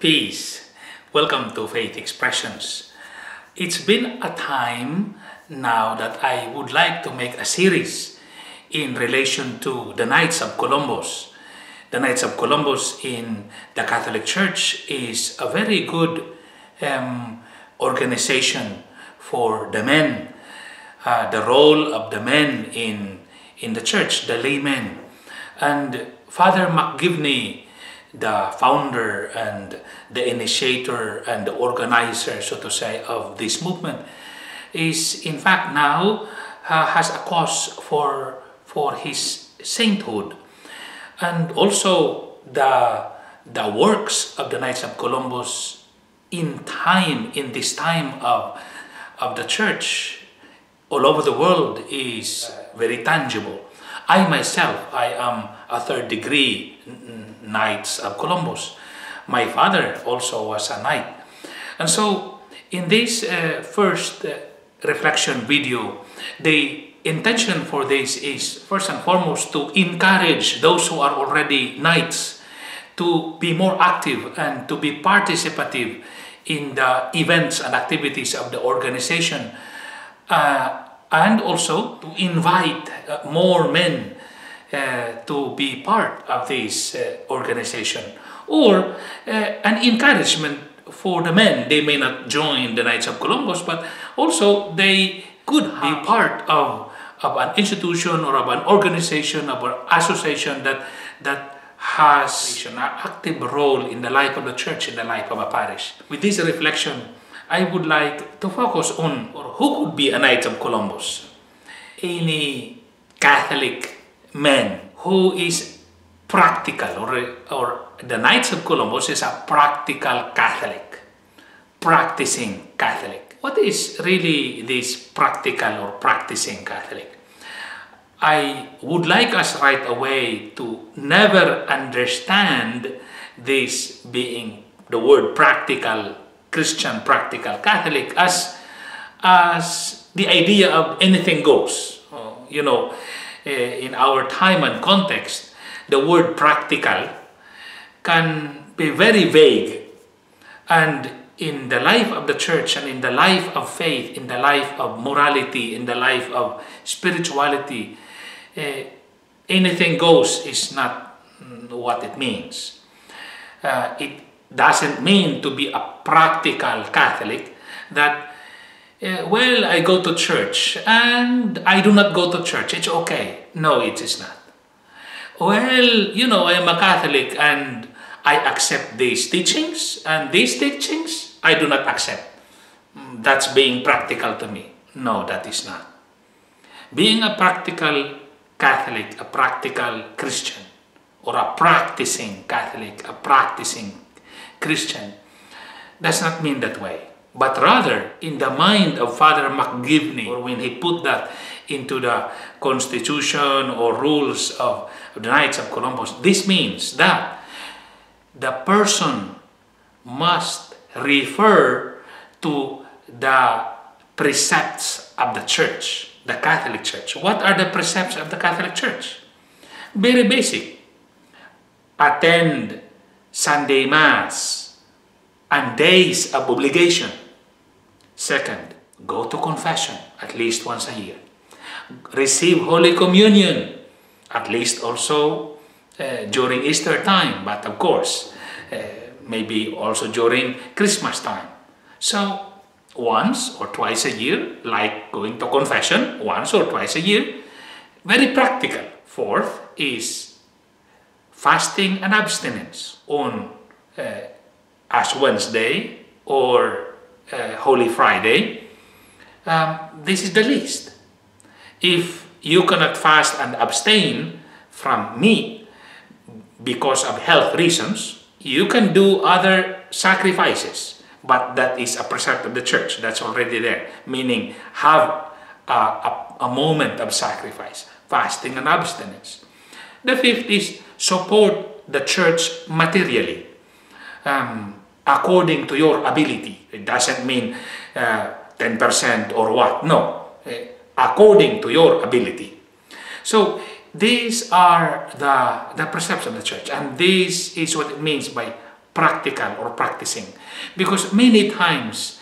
Peace. Welcome to Faith Expressions. It's been a time now that I would like to make a series in relation to the Knights of Columbus. The Knights of Columbus in the Catholic Church is a very good organization for the men, the role of the men in the church, the laymen. And Father McGivney, the founder and the initiator and the organizer, so to say, of this movement, is in fact now has a cause for his sainthood. And also the works of the Knights of Columbus in this time of the church all over the world is very tangible. I myself, I am a third degree Knights of Columbus. My father also was a knight. And so in this first reflection video, the intention for this is first and foremost to encourage those who are already knights to be more active and to be participative in the events and activities of the organization, and also to invite more men to be part of this organization, or an encouragement for the men. They may not join the Knights of Columbus, but also they could be part of an institution or of an organization, of an association that has an active role in the life of the church, in the life of a parish. With this reflection, I would like to focus on who could be a Knight of Columbus. Any Catholic man who is practical, or the Knights of Columbus is a practical Catholic, practicing Catholic. What is really this practical or practicing Catholic? I would like us right away to never understand this being the word practical Christian, practical Catholic as the idea of anything goes. In our time and context, the word practical can be very vague. And in the life of the church and in the life of faith, in the life of morality, in the life of spirituality, anything goes is not what it means. It doesn't mean to be a practical Catholic that well, I go to church and I do not go to church. It's okay. No, it is not. Well, I am a Catholic and I accept these teachings, and these teachings I do not accept. That's being practical to me. No, that is not. Being a practical Catholic, a practical Christian, or a practicing Catholic, a practicing Christian, does not mean that way. But rather, in the mind of Father McGivney, or when he put that into the constitution or rules of the Knights of Columbus, this means that the person must refer to the precepts of the church, the Catholic Church. What are the precepts of the Catholic Church? Very basic. Attend Sunday Mass and days of obligation. Second, go to confession at least once a year. Receive Holy Communion at least also during Easter time, but of course maybe also during Christmas time. So once or twice a year, like going to confession once or twice a year, very practical. Fourth is fasting and abstinence on Ash Wednesday or Holy Friday. This is the least. If you cannot fast and abstain from meat because of health reasons, you can do other sacrifices, but that is a precept of the church. That's already there, meaning have a moment of sacrifice, fasting and abstinence. The fifth is support the church materially, according to your ability. It doesn't mean 10% or what. No, according to your ability. So these are the precepts of the church, and this is what it means by practical or practicing. Because many times,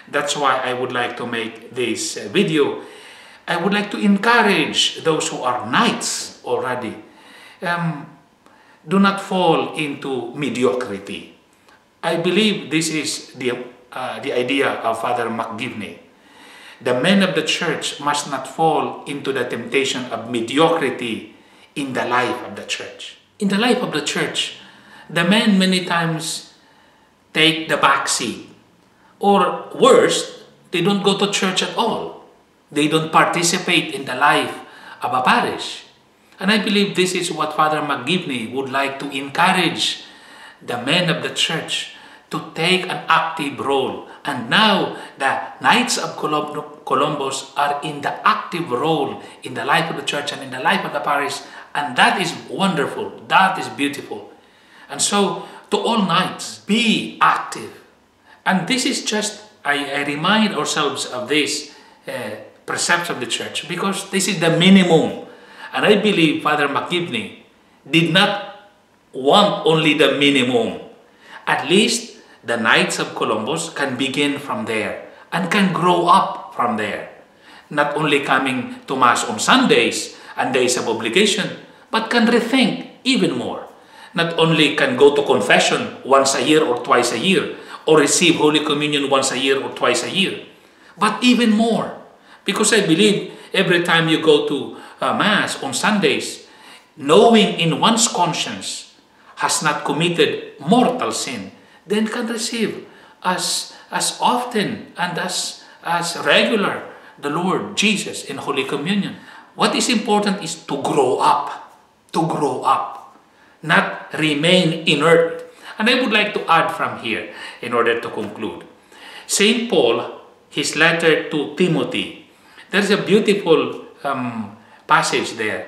that's why I would like to make this video. I would like to encourage those who are knights already. Do not fall into mediocrity. I believe this is the idea of Father McGivney. The men of the church must not fall into the temptation of mediocrity in the life of the church. In the life of the church, the men many times take the back seat. Or worse, they don't go to church at all. They don't participate in the life of a parish. And I believe this is what Father McGivney would like to encourage the men of the church to take an active role. And now the Knights of Columbus are in the active role in the life of the church and in the life of the parish. And that is wonderful. That is beautiful. And so to all knights, be active. And this is just, I remind ourselves of this precepts of the church because this is the minimum. And I believe Father McGivney did not want only the minimum. At least the Knights of Columbus can begin from there and can grow up from there. Not only coming to Mass on Sundays and days of obligation, but can rethink even more. Not only can go to confession once a year or twice a year, or receive Holy Communion once a year or twice a year, but even more. Because I believe every time you go to Mass on Sundays, knowing in one's conscience has not committed mortal sin, then can receive as often and as regular the Lord Jesus in Holy Communion. What is important is to grow up, not remain inert. And I would like to add from here in order to conclude. St. Paul, his letter to Timothy, there's a beautiful passage there.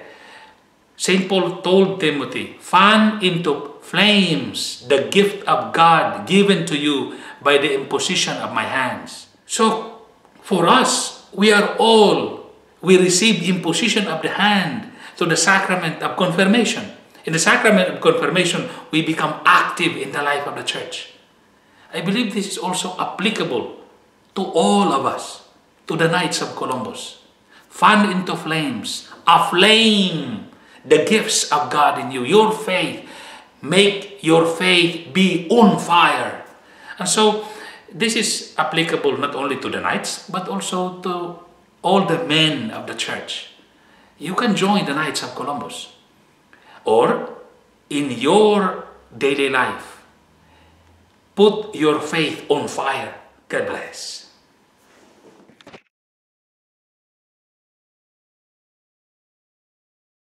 St. Paul told Timothy, fan into flames the gift of God given to you by the imposition of my hands. So for us, we receive imposition of the hand through the sacrament of confirmation. In the sacrament of confirmation, we become active in the life of the church. I believe this is also applicable to all of us, to the Knights of Columbus. Fan into flames, aflame the gifts of God in you, your faith. Make your faith be on fire. And so, this is applicable not only to the Knights, but also to all the men of the church. You can join the Knights of Columbus. Or, in your daily life, put your faith on fire. God bless.